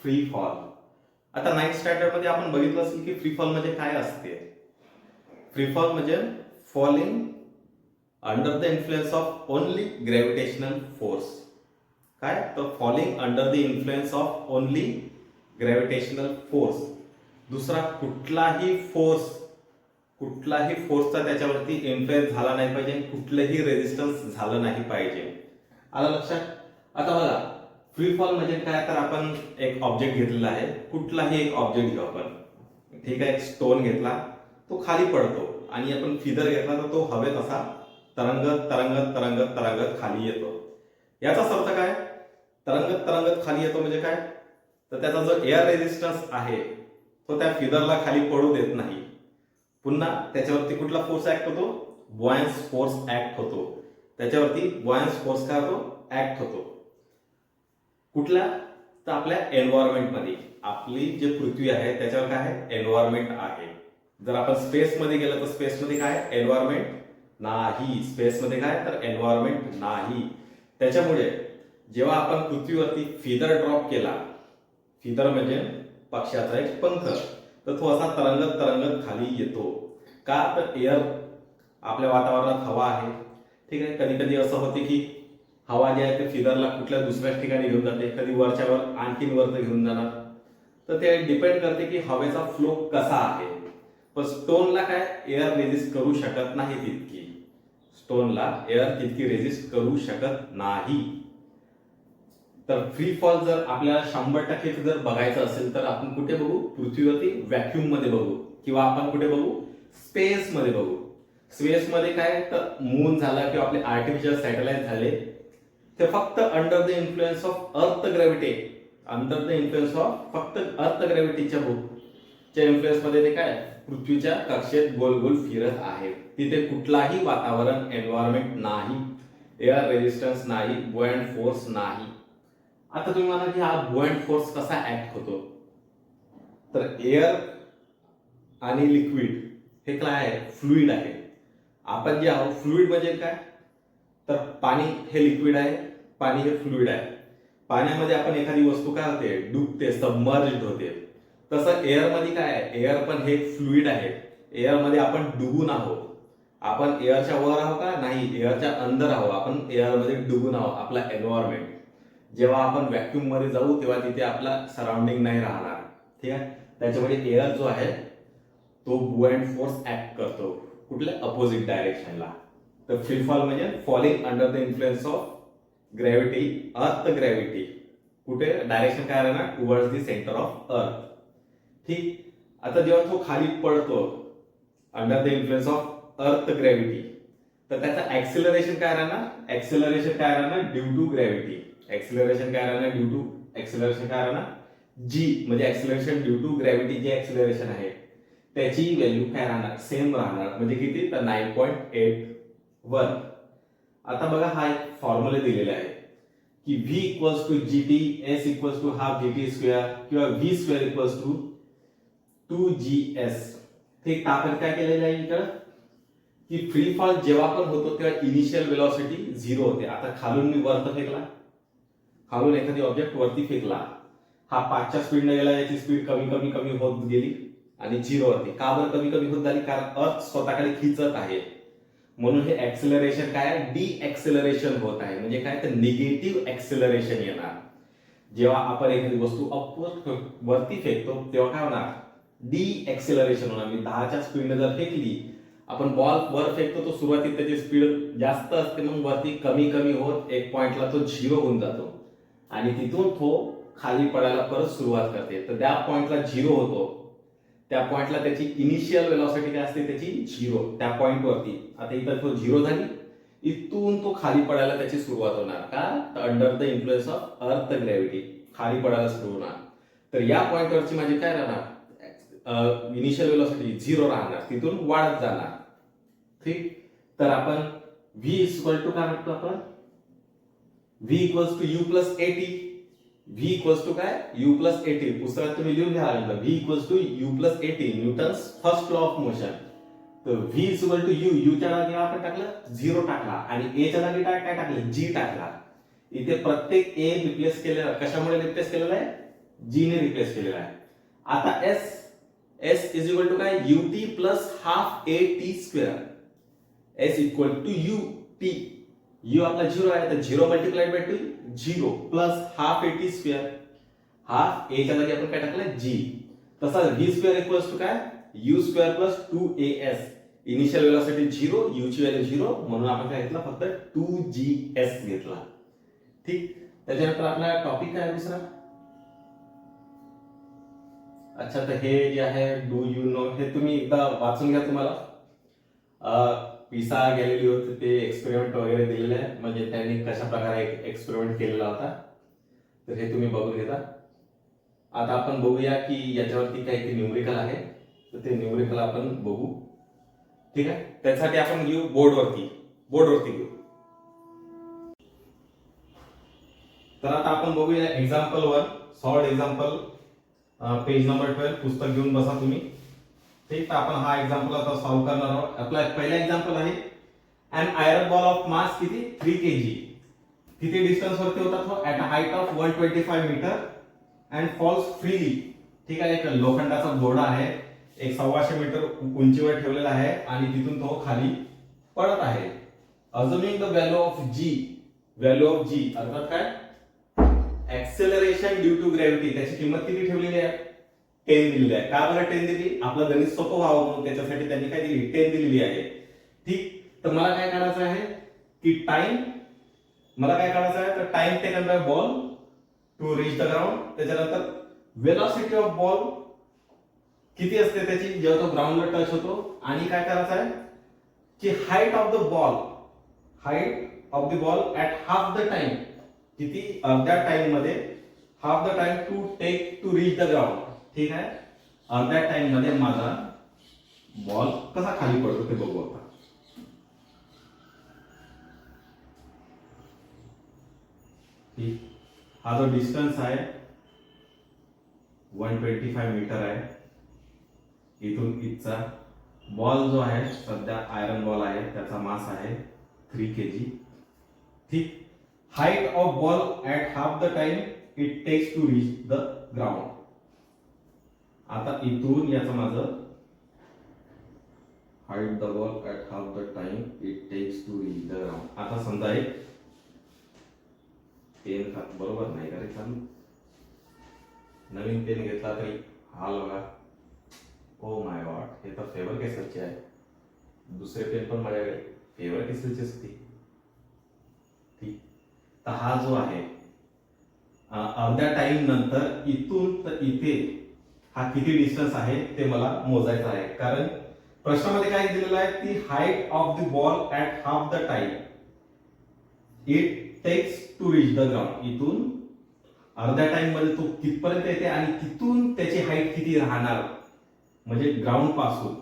Free fall. आता 9th standard मध्ये आपण बघितलं असेल की फ्री फॉल म्हणजे काय असते. फ्री फॉल म्हणजे falling under the influence of only gravitational force. काय तर falling under the influence of only gravitational force. दुसरा कुठलाही फोर्सचा त्याच्यावरती इन्फ्लुएन्स झाला नाही पाहिजे, कुठलंही रेजिस्टन्स झालं नाही पाहिजे. आलं लक्षात. आता बघा फ्री फॉल म्हणजे काय, तर आपण एक ऑब्जेक्ट घेतलेला आहे, कुठलाही एक ऑब्जेक्ट घेऊ आपण, ठीक आहे. एक स्टोन घेतला, तो खाली पडतो आणि आपण फिदर घेतला तर तो हवेत असा तरंगत तरंगत तरंगत तरंगत खाली येतो. याचा अर्थ काय, तरंगत तरंगत खाली येतो म्हणजे काय, तर त्याचा जो एअर रेजिस्टन्स आहे तो त्या फिदरला खाली पडू देत नाही. पुन्हा त्याच्यावरती कुठला फोर्स ऍक्ट होतो, बुऑयन्स फोर्स ऍक्ट होतो. त्याच्यावरती बुऑयन्स फोर्स काय होतो, ऍक्ट होतो. कुठल्या, तर आपल्या एन्व्हायरमेंटमध्ये. आपली जे पृथ्वी आहे त्याच्यावर काय आहे, एन्व्हायरमेंट आहे. जर आपण स्पेसमध्ये गेलं तर स्पेसमध्ये काय, एन्व्हायरमेंट नाही. स्पेसमध्ये काय, तर एन्व्हायरमेंट नाही. त्याच्यामुळे जेव्हा आपण पृथ्वीवरती फिदर ड्रॉप केला, फिदर म्हणजे पक्ष्याचा एक पंख, तर तो असा तरंगत तरंगत खाली येतो. का, तर एअर, आपल्या वातावरणात हवा आहे, ठीक आहे. कधी कधी असं होते की हवा जी आहे ते फिदरला कुठल्या दुसऱ्याच ठिकाणी घेऊन जाते, कधी वरच्यावर आणखीन वर घेऊन जाणार. तर ते डिपेंड करते की हवेचा फ्लो कसा आहे. पण स्टोनला काय एअर रेजिस्ट करू शकत नाही तितकी. स्टोनला एअर तितकी रेजिस्ट करू शकत नाही. तर फ्री फॉल जर आपल्याला 100% जर बघायचं असेल तर आपण कुठे बघू, पृथ्वीवरती व्हॅक्यूम मध्ये बघू, किंवा आपण कुठे बघू, स्पेस मध्ये बघू. स्पेस मध्ये काय, तर मून झाला किंवा आपले आर्टिफिशियल सॅटेलाइट झाले, ते फक्त under the influence of earth gravity, under the influence of फक्त अर्थ ग्रॅव्हिटीच्या इन्फ्लुएन्स मध्ये ते काय पृथ्वीच्या कक्षेत गोल गोल फिरत आहेत. तिथे कुठलाही वातावरण, एन्व्हायरमेंट नाही, एअर रेजिस्टन्स नाही, बुऑयंट फोर्स नाही. आता तुम्ही म्हणा की हा बुऑयंट फोर्स कसा ऍक्ट होतो, तर एअर आणि लिक्विड हे काय आहे, फ्लुइड आहे. आपण जे आहोत फ्लुइड म्हणजे काय, तर पाणी हे लिक्विड आहे, पाणी हे फ्लुइड आहे. पाण्यामध्ये आपण एखादी वस्तू काय होते, डुबते, सबमर्ज्ड होते. तसं एअर मध्ये काय आहे, एअर पण हे फ्लुइड आहे. एअर मध्ये आपण डुबून आहोत. आपण एअरच्या वर आहोत का, नाही, एअरच्या अंदर आहोत. आपण एअर मध्ये डुबून आहोत. आपला एन्व्हायरमेंट, जेव्हा आपण व्हॅक्यूम मध्ये जाऊ तेव्हा तिथे आपला सराउंडिंग नाही राहणार, ठीक आहे. त्याच्यामुळे एअर जो आहे तो बुऑयंट फोर्स ऍक्ट करतो, कुठल्या अपोजिट डायरेक्शनला. तर फ्री फॉल म्हणजे falling under the influence of gravity, अर्थ ग्रॅव्हिटी. कुठे डायरेक्शन काय राहणार, towards the centre of earth, ठीक. आता जेव्हा तो खाली पडतो under the influence of earth gravity, तर त्याचा ऍक्सिलरेशन काय राहणार, ऍक्सिलरेशन काय राहणार, ड्यू टू ग्रॅव्हिटी. ऍक्सिलरेशन काय राहणार, ड्यू टू, ऍक्सिलरेशन काय राहणार, जी, म्हणजे ऍक्सिलरेशन ड्यू टू ग्रॅव्हिटी जे ऍक्सिलरेशन आहे त्याची व्हॅल्यू काय राहणार, सेम राहणार. म्हणजे किती, तर 9.81. आता बघा हा एक फॉर्म्युला दिलेला आहे की v equals to gt, s equals to half gt square किंवा v square equals to 2gs. ठीक. आपण काय केलेलं आहे इकडं की फ्री फॉल जेव्हा पण होतो तेव्हा इनिशियल वेलोसिटी 0 होते. आता खालून मी वरती फेकला, खालून एखादी ऑब्जेक्ट वरती फेकला, हा 5च्या स्पीडने गेला, याची स्पीड कमी कमी कमी होत गेली आणि 0 वरती. का बरं कमी कमी होत झाली, कारण अर्थ स्वतःकडे खिचत आहे. म्हणून हे ऍक्सिलरेशन काय, डी ऍक्सिलरेशन होत आहे. म्हणजे काय, तर निगेटिव्ह ऍक्सिलरेशन येणार. जेव्हा आपण एखादी वस्तू अपवर्ड वरती फेकतो तेव्हा काय होणार, डी ऍक्सिलरेशन होणार. मी 10च्या स्पीडने जर फेकली, आपण बॉल वर फेकतो तो सुरुवातीत त्याची स्पीड जास्त असते, मग वरती कमी कमी होत एक पॉइंटला तो 0 होऊन जातो आणि तिथून तो खाली पडायला परत सुरुवात करते. तर त्या पॉइंटला 0 होतो, त्या पॉइंटला त्याची इनिशियल वेलॉसिटी काय असते, त्याची 0 त्या पॉइंट वरती. आता इथं तो 0 झाली, इथून तो खाली पडायला त्याची सुरुवात होणार. का, तर under the influence of earth gravity खाली पडायला सुरू होणार. तर या पॉइंटवरची माझी काय राहणार, इनिशियल वेलॉसिटी 0 राहणार, तिथून वाढत जाणार, ठीक. तर आपण v इक्वल टू काय म्हणतो, आपण v equals to u plus at. v equals to काय, u प्लस at. पुस्तकात तुम्ही लिहून घ्या, v equals to u plus at, Newton's first law of motion. तर v इक्वल टू u च्या जागी आपण टाकलं 0 टाकला आणि a च्या जागी काय टाकलं, g टाकला. इथे प्रत्येक a रिप्लेस केलेला, कशामुळे रिप्लेस केलेला आहे, जी ने रिप्लेस केलेला आहे. आता एस इज इक्वल टू काय ut plus half A T square. S equal to U T. U आपला 0 आहे तर 0 multiplied by 2 0 plus half A T square. Half A च्या जागी आपण काय टाकलं जी. तसा v स्क्वेअर इक्वल्स टू काय u square plus 2as. Initial velocity 0, u ची व्हॅल्यू 0 म्हणून आपण काय घेतला फक्त 2gs घेतला. ठीक. त्याच्यानंतर आपला टॉपिक काय आहे दुसरा. अच्छा तर हे जे आहे डू यू नो हे तुम्ही एकदा वाचून घ्या. तुम्हाला पिसा गॅलिलिओ ते एक्सपेरिमेंट वगैरे दिलेले आहे म्हणजे त्यांनी कशा प्रकारे एक्सपेरिमेंट केलेला होता तर हे तुम्ही बघून घेता. आता आपण बघूया की याच्यावरती काही न्यूमरिकल आहे तर ते न्यूमरिकल आपण बघू. ठीक आहे. त्यासाठी आपण घेऊ बोर्डवरती घेऊ. तर आता आपण बघूया example 1 solved example page number 12 पुस्तक घेऊन बसा तुम्ही. ठीक. तर आपण हा एक्झाम्पल आता सॉल्व्ह करणार आहोत. आपला पहिला एक्झाम्पल आहे an iron ball of mass किती 3 kg. किती डिस्टन्स वरती होता तो at a height of 125 metre and falls freely. ठीक आहे. एक लोखंडाचा बोर्डा आहे एक 125 मीटर उंचीवर ठेवलेला आहे आणि तिथून तो खाली पडत आहे. अज्युमिंग द व्हॅल्यू ऑफ जी अर्थात काय ऍक्सेलरेशन ड्यू टू ग्रॅव्हिटी त्याची किंमत किती ठेवलेली आहे 10 दिलेली आहे. का बरं 10 दिली आपलं गणित सोपं व्हावं म्हणून त्याच्यासाठी त्यांनी काय दिली 10 दिलेली आहे. ठीक. तर मला काय करायचं आहे की टाइम तर time taken by ball to reach the ground. त्याच्यानंतर वेलोसिटी ऑफ बॉल किती असते त्याची जेव्हा तो ग्राउंडला टच होतो आणि काय करायचं आहे की height of the ball at half the time किती अर्ध्या टाइम मध्ये half the time to reach the ground. ठीक आहे. अर्ध्या टाइम मध्ये माझा बॉल कसा खाली पडतो ते बघू आता. ठीक. हा जो डिस्टन्स आहे 125 मीटर आहे. इथून इथचा बॉल जो आहे सध्या आयरन बॉल आहे त्याचा मास आहे 3 kg. ठीक. Height of ball at half the time it takes to reach the ground. आता इथून याचं माझं height the ball at half the time it takes to reach the ground. आता समजा एक पेन बरोबर नाही का रे चालू नवीन पेन घेतला तरी हा बघा ओ माय गॉड हे तर फेवर केसरचे आहे. दुसरे पेन पण माझ्याकडे फेवर केसरचे असते. ठीक. तर हा जो आहे अर्ध्या टाइम नंतर इथून तर इथे हा किती डिस्टन्स आहे ते मला मोजायचं आहे. कारण प्रश्नामध्ये काय दिलेलं आहे की height of the ball at half the time it takes to reach the ground. इथून अर्ध्या टाइम मध्ये तो कितपर्यंत येते आणि तिथून त्याची हाईट किती राहणार म्हणजे ग्राउंड पासून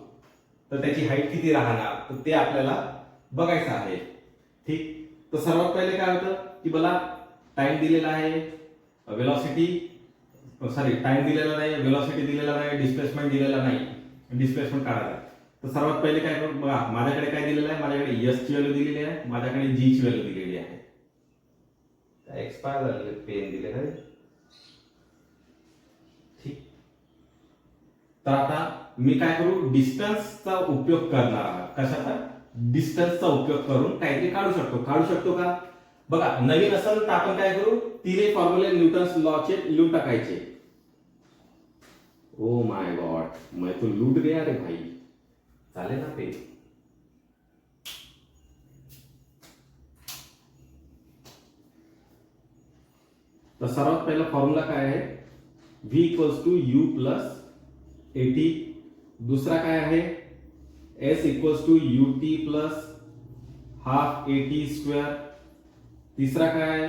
तर त्याची हाईट किती राहणार तर ते आपल्याला बघायचं आहे. ठीक. तर सर्वात पहिले काय होतं की मला टाइम दिलेला आहे टाइम दिलेला नाही वेलोसिटी दिलेला नाही डिस्प्लेसमेंट दिलेला नाही. डिस्प्लेसमेंट काढायला तर सर्वात पहिले काय करू बघा माझ्याकडे काय दिलेलं आहे माझ्याकडे एस ची व्हॅल्यू दिलेली आहे माझ्याकडे जी ची व्हॅल्यू दिलेली आहे. एक्सपायर झालेले पेन दिले आहे. ठीक. तर आता मी काय करू डिस्टन्सचा उपयोग करणार आहे. कशाचा डिस्टन्सचा उपयोग करून काहीतरी काढू शकतो का बघा. नवीन असेल तर आपण काय करू तिन्ही फॉर्म्युले न्यूटन्स लॉचे लिहून टाकायचे. ओ माय गॉड मैं तो लूट गया रे भाई. चालेल ना ते. तर सर्वात पहिला फॉर्म्युला काय आहे v equals to U plus A T. दुसरा काय आहे s equals to ut plus half A T square. तिसरा काय आहे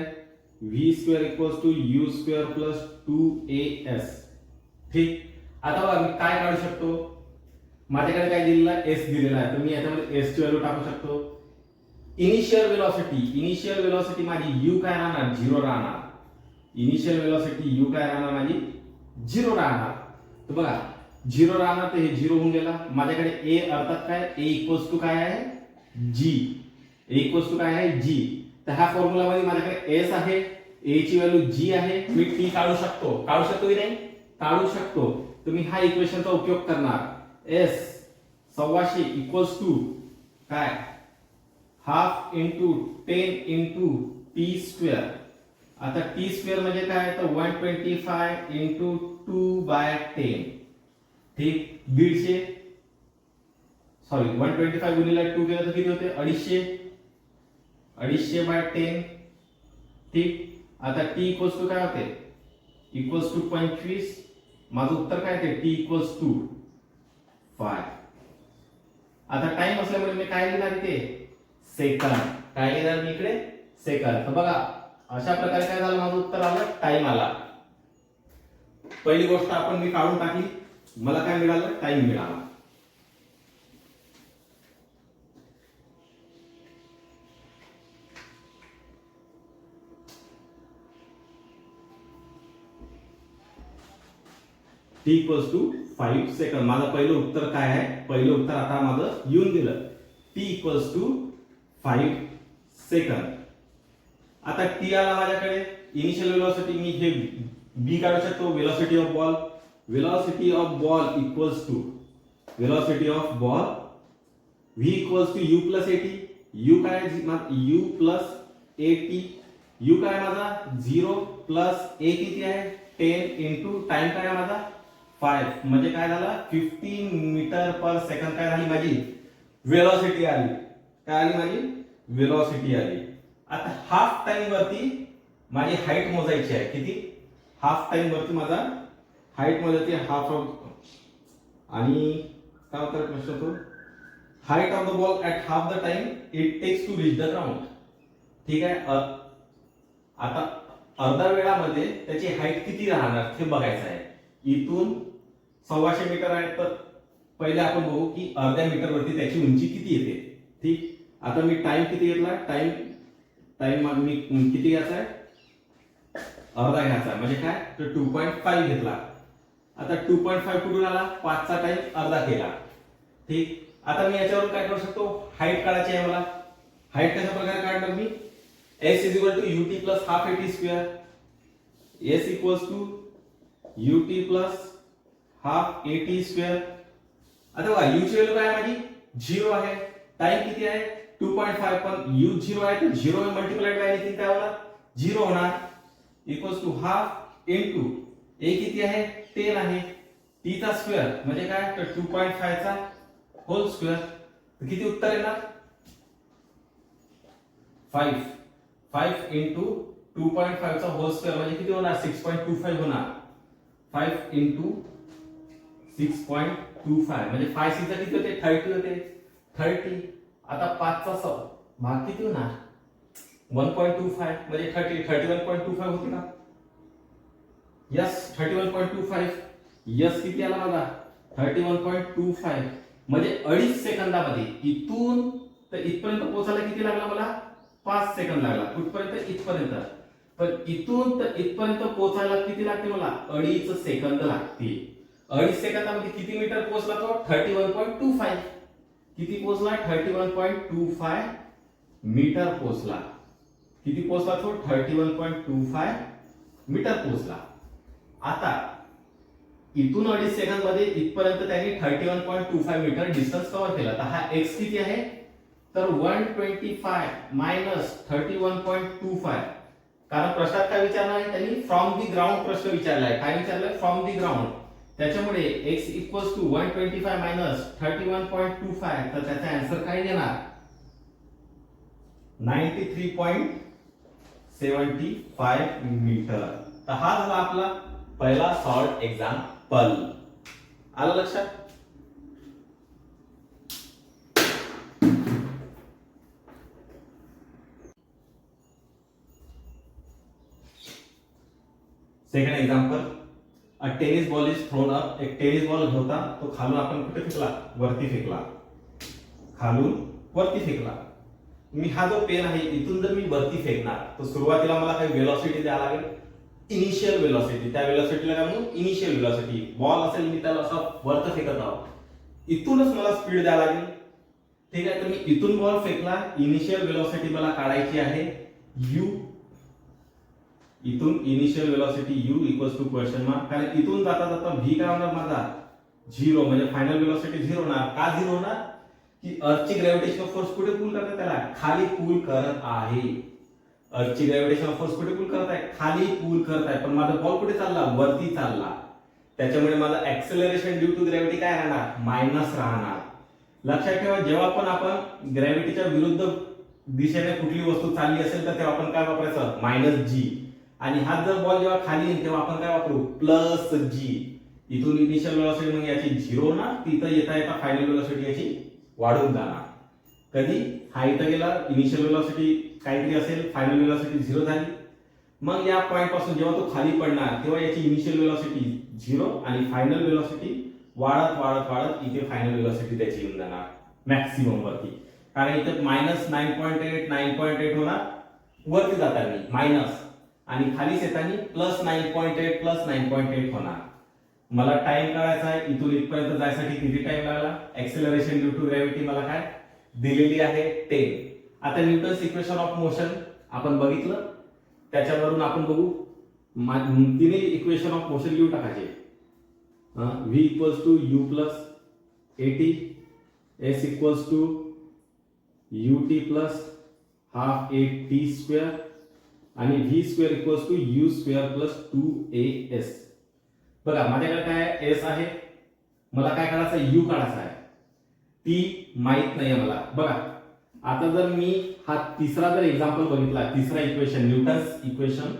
v square equals to U square plus 2as. ठीक. आता बघा मी काय काढू शकतो माझ्याकडे काय दिलेला s दिलेला आहे तर मी याच्यामध्ये s ची व्हॅल्यू टाकू शकतो. इनिशियल वेलोसिटी माझी u काय राहणार 0 राहणार. इनिशियल वेलोसिटी u काय राहणार माझी 0 राहणार. तर बघा 0 राहणार तर हे 0 होऊन गेला. माझ्याकडे a अर्थात काय a इक्वल्स टू काय आहे g. a इक्वल्स टू काय आहे g. तर ह्या फॉर्म्युला मध्ये माझ्याकडे s आहे ए ची व्हॅल्यू जी आहे, मी टी काढू शकतो की नाही? काढू शकतो. तुम्ही हा इक्वेशनचा उपयोग करणार. एस 125 इक्वल्स टू काय, half into 10 into T square. आता टी स्क्वेअर म्हणजे काय, तर 125 इंटू 2/10. ठीक, 150, सॉरी 125 गुणिले 2 केलं तर किती होते, 250/10. ठीक, आता टी इक्वल्स टू काय होते, इक्वल्स टू 25. माझं उत्तर काय ते, टी इक्वल्स टू 5. आता टाइम असल्यामुळे मी काय लिहिणार इथे, सेकंद. काय लिहिणार मी इकडे, सेकंद. तर बघा अशा प्रकारे काय झालं, माझं उत्तर आलं, टाइम आला. पहिली गोष्ट आपण मी काढून टाकली, मला काय मिळालं, टाइम मिळाला. टी इक्वल्स टू 5 सेकंद. माझं पहिलं उत्तर काय आहे, पहिलं उत्तर आता माझं येऊन गेलं, टी इक्वल्स टू 5 सेकंद. आता टी आला माझ्याकडे, इनिशियल वेलोसिटी मी हे बी काढू शकतो, velocity of ball. Velocity of ball equals to velocity of ball v equals to u plus at. u काय, u प्लस at. u काय माझा 0 प्लस a किती आहे 10 इंटू टाइम काय आहे माझा 5, म्हणजे काय झालं 15 मीटर पर सेकंड. काय झाली माझी वेलोसिटी आली, काय आली माझी वेलोसिटी आली. आता हाफ टाइम वरती माझी हाईट मोजायची आहे, किती, हाफ टाइम वरती माझा हाईट मोजायची, हाफ ऑफ, आणि काय होतं प्रश्न तो, height of the ball at half the time it takes to reach the ground. ठीक आहे, आता अर्धा वेळामध्ये त्याची हाईट किती राहणार ते बघायचं आहे. इथून 125 मीटर आहे, तर पहिले आपण बघू की अर्ध्या मीटर वरती त्याची उंची किती येते. ठीक, आता मी टाइम किती घेतला, टाइम मी किती घ्यायचा आहे, अर्धा घ्यायचा आहे, म्हणजे काय तर 2.5 घेतला. आता 2.5 कुठून आला, 5 चा टाइम अर्धा केला. ठीक, आता मी याच्यावरून काय करू शकतो, हाईट काढायची आहे मला. हाईट कशा प्रकारे काढणार मी, s is equal to ut plus half at square. s equals to ut plus half at square. आता बघा u ची व्हॅल्यू काय आहे माझी 0 आहे, टाइम किती आहे 2.5, पण u 0 आहे तर 0 मल्टिप्लाइड बाय एनीथिंग काय होणार 0 होणार. Equals to half into a किती आहे 10 आहे, t चा स्क्वेअर म्हणजे काय तर 2.5 चा होल स्क्वेअर. तर किती उत्तर येणार 5 इंटू 2.5 चा होल स्क्वेअर म्हणजे किती होणार 6.25 होणार. 5 इंटू 6.25 म्हणजे 5 चा किती होते 30 होते 30. आता 5 चा भाग किती होणार 1.25 म्हणजे 31.25 होते का. यस 31.25. यस किती आला माझा 31.25 म्हणजे 2.5 सेकंदामध्ये इथून तर इथपर्यंत पोहोचायला किती लागला मला 5 सेकंद लागला. कुठपर्यंत इथपर्यंत, पण इथून तर इथपर्यंत पोहोचायला किती लागते मला 2.5 सेकंद लागते. 2.5 सेकंदामध्ये किती मीटर पोहोचला तो 31.25. किती पोहोचला 31.25 मीटर पोहोचला. किती पोहोचला तो 31.25 मीटर पोहोचला. आता इथून 2.5 सेकंद मध्ये इथपर्यंत त्यांनी 31.25 मीटर डिस्टन्स कव्हर केला. तर हा x किती आहे तर 125 मायनस 31.25. कारण प्रश्नात काय विचारला आहे त्यांनी फ्रॉम दी ग्राउंड प्रश्न विचारला आहे. काय विचारलंय फ्रॉम दी ग्राउंड, त्याच्यामुळे x इक्वल्स टू 125 मायनस 31.25. तर त्याचा आन्सर काय देणार 93.75 मीटर. तर हा झाला आपला पहिला शॉर्ट एक्झाम्पल. आलं लक्षात. Second example, a tennis ball is throne up. एक टेनिस बॉल होता, तो खालून आपण कुठे फेकला वरती फेकला, खालून वरती फेकला. मी हा जो पेन आहे इथून जर मी वरती फेकणार तर सुरुवातीला मला काही वेलोसिटी द्यावी लागेल, इनिशियल वेलोसिटी. त्या वेलोसिटीला काय म्हणू इनिशियल वेलोसिटी. बॉल असेल मी त्याला असं वरती फेकत आहोत, इथूनच मला स्पीड द्यावी लागेल. ठीक आहे, तर मी इथून बॉल फेकला, इनिशियल वेलोसिटी मला काढायची आहे u. इथून initial velocity u equals to question mark, कारण इथून जाता जाता v काय होणार माझा 0, म्हणजे फायनल वेलोसिटी 0 होणार. का 0 होणार की अर्थची ग्रॅव्हिटेशनल फोर्स कुठे पुल करते, त्याला खाली पुल करत आहे. अर्थची ग्रॅव्हिटेशनल फोर्स कुठे पुल करत आहे, खाली पुल करत आहे. पण माझा बॉल कुठे चालला, वरती चालला. त्याच्यामुळे माझा ऍक्सेलरेशन ड्यू टू ग्रॅव्हिटी काय राहणार, मायनस राहणार. लक्षात ठेवा, जेव्हा पण आपण ग्रॅव्हिटीच्या विरुद्ध दिशेने कुठली वस्तू चालली असेल तर तेव्हा आपण काय वापरायचं, मायनस जी. आणि हा जर बॉल जेव्हा खाली येईल तेव्हा आपण काय वापरू, प्लस जी. इथून इनिशियल वेलोसिटी मग याची 0 होणार, तिथं येता येता फायनल वेलोसिटी याची वाढून जाणार. कधी हा इथं गेला, इनिशियल वेलोसिटी काहीतरी असेल, फायनल वेलोसिटी 0 झाली. मग या पॉइंट पासून जेव्हा तो खाली पडणार तेव्हा याची इनिशियल वेलोसिटी 0 आणि फायनल वेलोसिटी वाढत वाढत वाढत इथे फायनल वेलोसिटी त्याची येऊन जाणार मॅक्सिमम वरती. कारण इथे मायनस 9.8 होणार वरती जाताना मायनस, आणि खाली येताना प्लस 9.8 होणार. मला टाइम काढायचा आहे, इथून इथपर्यंत जायसाठी किती टाइम लागला, एक्सेलरेशन ड्यू टू ग्रॅव्हिटी मला काय दिलेली आहे 10. आता न्यूटन्स इक्वेशन ऑफ मोशन आपण बघितलं, त्याच्यावरून आपण बघू तिने इक्वेशन ऑफ मोशन लिहून टाकायचे. v equals to u plus at, s equals to ut plus half at square आणि v square equals to u square plus 2as. बघा माझ्याकडे काय आहे, s आहे, मला काय काढायचं आहे, u काढायचा आहे, टी माहित नाही मला. बघा आता जर मी हा तिसरा जर एक्झाम्पल बघितला, तिसरा equation Newton's equation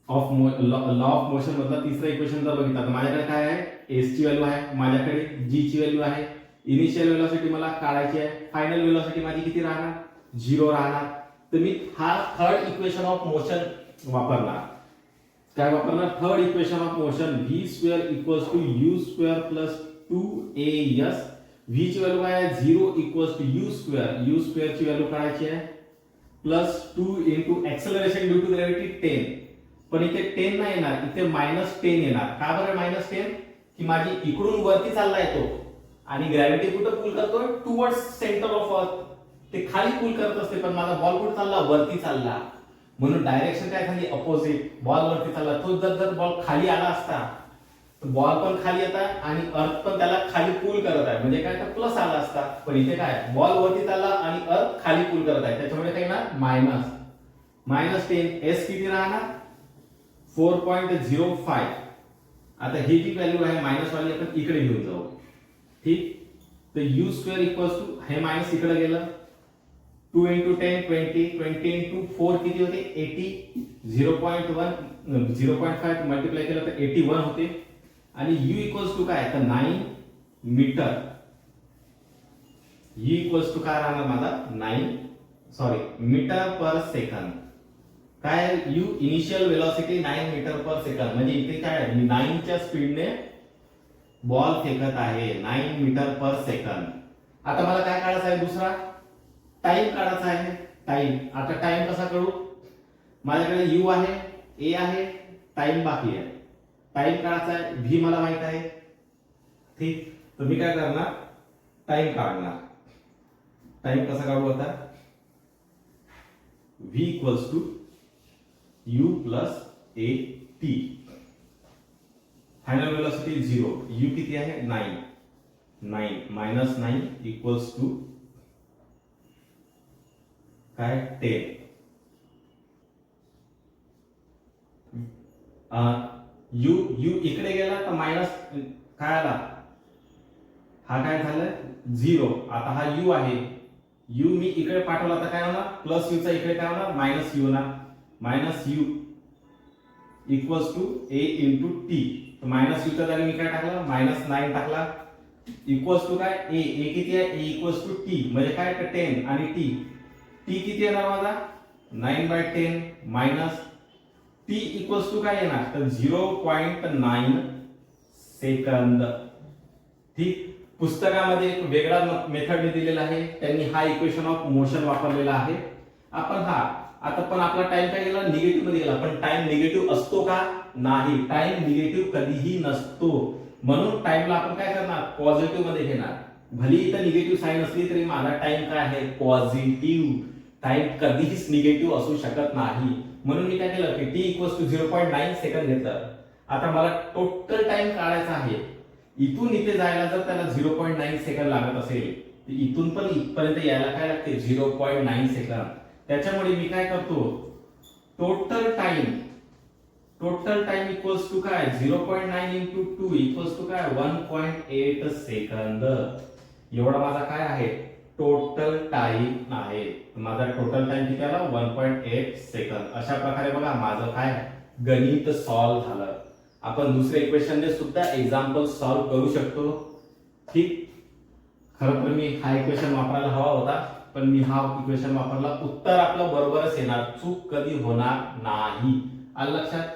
of law of motion मधला तिसरा इक्वेशन जर बघितला तर माझ्याकडे काय आहे, एस ची व्हॅल्यू आहे, माझ्याकडे जी ची व्हॅल्यू आहे, इनिशियल वेलोसिटी मला काढायची आहे, फायनल वेलोसिटी माझी किती राहणार, 0 राहणार. तर मी हा थर्ड इक्वेशन ऑफ मोशन वापरणार. काय वापरणार, third equation of motion, v square equals to u square plus 2as. v ची व्हॅल्यू काय आहे, 0 equals to u square, u square ची व्हॅल्यू काढायची आहे plus 2 into acceleration due to gravity 10. पण इथे 10 नाही येणार, इथे -10 येणार. का बरं -10, की माझी इकडून वरती चालला येतो आणि ग्रॅव्हिटी कुठं पुल करतोय, टुवर्ड्स सेंटर ऑफ अर्थ. ते खाली पुल करत असते, पण माझा बॉल कुठे चालला, वरती चालला. म्हणून डायरेक्शन काय झाली, अपोजिट. बॉल वरती चालला, तो जर बॉल खाली आला असता तर बॉल पण खाली येत आहे आणि अर्थ पण त्याला खाली पुल करत आहे, म्हणजे काय तर प्लस आला असता. पण इथे काय, बॉल वरती चालला आणि अर्थ खाली पुल करत आहे, त्याच्यामुळे काय ना -10. s किती राहणार, 4.05. आता ही जी व्हॅल्यू आहे मायनस वाली आपण इकडे घेऊन जाऊ. ठीक, तर u स्क्वेअर इक्वल्स टू, हे मायनस इकडे गेलं, 2 इंटू 10 20 इंटू 4 किती होते 80, 0.5 मल्टिप्लाय केलं तर 81 होते. आणि u इक्वल्स टू काय, तर 9 मीटर. u इक्वल्स टू काय राहणार माझा मीटर पर सेकंद. काय u initial velocity 9 metre per सेकंद, म्हणजे इथे काय 9 च्या स्पीडने बॉल फेकत आहे, 9 मीटर पर सेकंद. आता मला काय काढायचं आहे, दुसरा टाइम काढायचा आहे. टाइम, आता टाइम कसा करू, माझ्याकडे u आहे, a आहे, टाइम बाकी आहे. टाइम काढायचा आहे, v मला माहित आहे. ठीक, तर मी काय करणार, टाइम काढणार. टाइम कसा काढू आता, v equals to u plus a t. Final velocity 0, u किती आहे 9 मायनस 9 इक्वल्स टू काय 10. u इकडे गेला तर मायनस काय आला, हा काय झालं 0. आता हा u आहे, u मी इकडे पाठवला तर काय होणार, प्लस u चा इकडे काय होणार, मायनस u होणार. Minus u equals to a into T. Minus u च्या जागी मी काय टाकला, -9 टाकला, इक्वल्स टू काय a किती आहे, a इक्वल्स टू t, म्हणजे काय 10 आणि t किती येणार माझा 9/10 मायनस t इक्वल्स टू काय येणार, तर 0.9 सेकंद. ठीक, पुस्तकामध्ये एक वेगळा मेथड दिलेला आहे, त्यांनी हा इक्वेशन ऑफ मोशन वापरलेला आहे. आपण आता पण आपला टाइम काय गेला, निगेटिव्ह मध्ये गेला. पण टाइम निगेटिव्ह असतो का, नाही, टाइम निगेटिव्ह कधीही नसतो. म्हणून टाइमला आपण काय करणार, पॉझिटिव्ह मध्ये घेणार. भली इथं निगेटिव्ह साइन असली तरी माझा टाइम काय आहे, पॉझिटिव्ह. टाइम कधीच निगेटिव्ह असू शकत नाही. म्हणून मी काय केलं की टी इक्वल्स टू 0.9 सेकंद घेतलं. आता मला टोटल टाइम काढायचा आहे. इथून इथे जायला जर त्याला 0.9 सेकंद लागत असेल तर इथून पण इथपर्यंत यायला काय लागते 0.9 सेकंद. त्याच्यामुळे मी काय करतो, टोटल टाइम इक्वल्स टू काय 0.9 इंटू 2 इक्वल्स टू काय 1.8 सेकंद. एवढा माझा काय आहे टोटल टाइम आहे. माझा टोटल टाइम किती आला 1.8 सेकंद. अशा प्रकारे बघा माझं काय गणित सॉल्व्ह झालं. आपण दुसऱ्या इक्वेशनने सुद्धा एक्झाम्पल सॉल्व्ह करू शकतो. ठीक, खरं तर मी हा इक्वेशन वापरायला हवा होता, पण मी हा इक्वेशन वापरला. उत्तर आपलं बरोबरच येणार, चूक कधी होणार नाही. आलं लक्षात.